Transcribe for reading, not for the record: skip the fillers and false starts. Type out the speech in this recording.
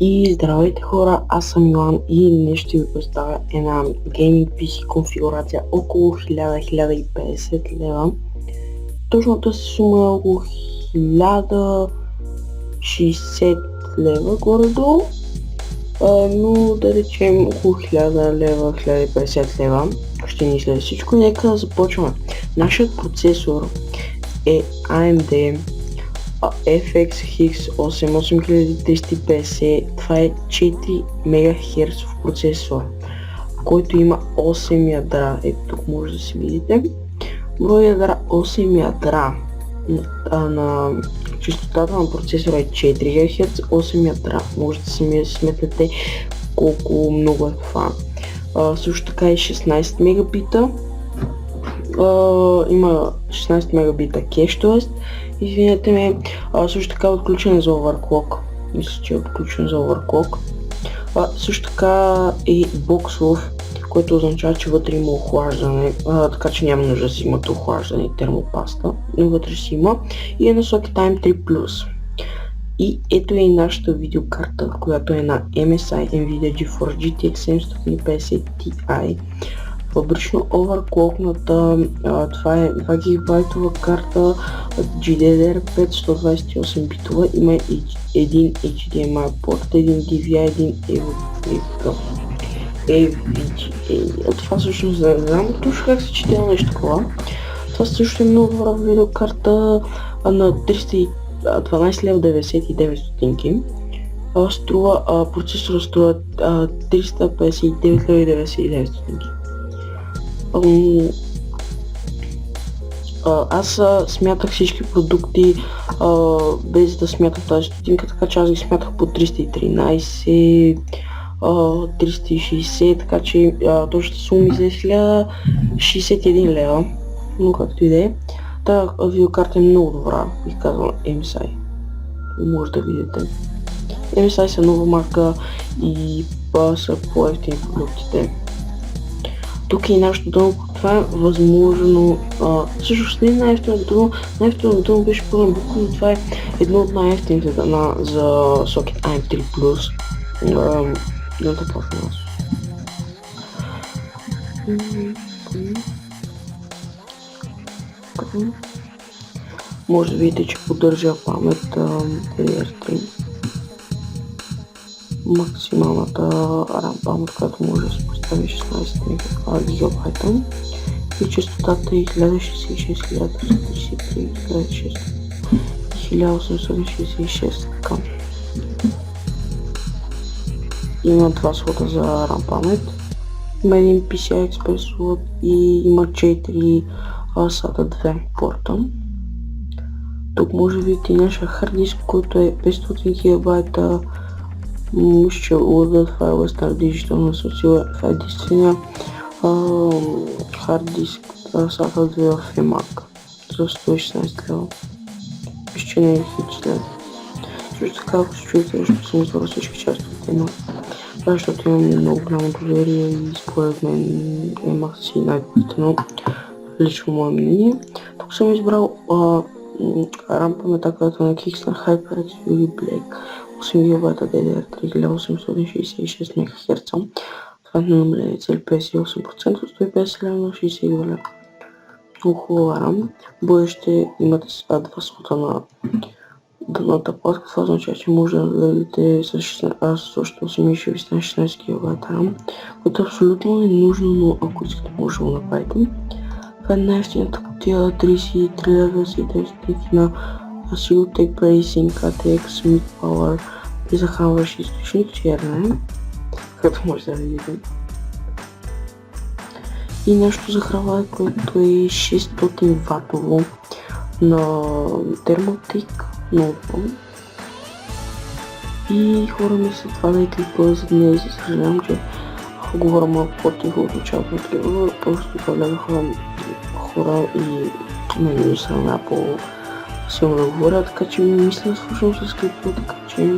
И здравейте хора, аз съм Йоан и днес ще ви представя една гейминг PC конфигурация около 1000-1050 лева. Точната сума е около 1060 лева горе-долу, но да речем около 1000 лева, 1050 лева. Ще ни след всичко, нека да започваме. Нашият процесор е AMD FX 8350, това е 4 МГц процесор, който има 8 ядра. Ето тук може да си видите. Брой ядра 8 ядра. На честотата на процесора е 4 ГГц, 8 ядра. Може да си сметнете колко много е това. Също така и 16 мегабита. Има 16 мегабита кеш, т.е. извинете ме, също така е отключен за overclock. Мисля, че е отключен за overclock. Също така е боксов, което означава, че вътре има охлаждане, така че няма нужда да си имате охлаждане и термопаста, но вътре си има. И е на Socket AM3+. И ето е и нашата видеокарта, която е на MSI NVIDIA GeForce GTX 750 Ti. Фабрично оверклокната, това е 2 гигабайтова карта GDDR5 128 битова, има един HDMI порт, един DVI, един EVGA. Това всъщност не знам точно как се чете на нещо такова. Това също е много добра видеокарта на 312 лева 99 стотинки. Процесора струва 359 лева 99 стотинки. Аз смятах всички продукти без да смятам тази стотинка, така че аз ги смятах по 313, 360, така че точната сума ми за 1061 лева, но както и да е. Тази видеокарта е много добра, бих казал MSI, може да видите. MSI са нова марка и са по-евтини продуктите. Тук е нашето дъно, това е възможно, всъщност не най-ефтиното дъно, най-ефтиното дъно беше пълен бук, но това е едно от най-ефтините дъна за Socket AM3+. Да почвам аз. Може да видите, че поддържа памет DDR3. Максималната RAM памет, която може да се постави 16 гигабайта, и честотата е 1066, 1033, 1866, така. Има два слота за RAM памет, има един PCI Express слот и има 4 SATA 2 порта. Тук може да видите нашия хард диск, който е 500 гигабайта. Мисля, че Word това е Western Digital, но съм сигурен, това е единствения хард диск SATA 2 в EMAG за 116 лева. Мисля, че не е хит след. Също така, ако се чуете, защото съм избрал всички части от EMAG, защото имам много голямо доверие и според мен EMAG си най-добрите, но лично мое мнение. Тук съм избрал RAM памета, която на Kickstarter HyperX UV Black 8 ГБ DDR3 1866 МГц. Това е намаление цели 58% от 150 лева на 62 лева. Много хубава RAM. Бъдеще имате два слота на дъната платка. Това означава, че може да гледате с 8 и ще ви стане 16 ГБ RAM, което абсолютно не е нужно, но ако искате може да го направите. Това е най-ефтината кутия 33 лева 79 на Sigotech Bracing ATX Mid Power и захранващ източник черна, като може да видите. И нещо захранване, което е 600 ватово на Thermaltake ноутбук. И хора мисля това да е клипа за днес, и съжалявам, че говоря малко по-тихо от началото на клипа, просто това гледаха хора и мен се по силно да говоря, така че мисля да слушам с клипа, така че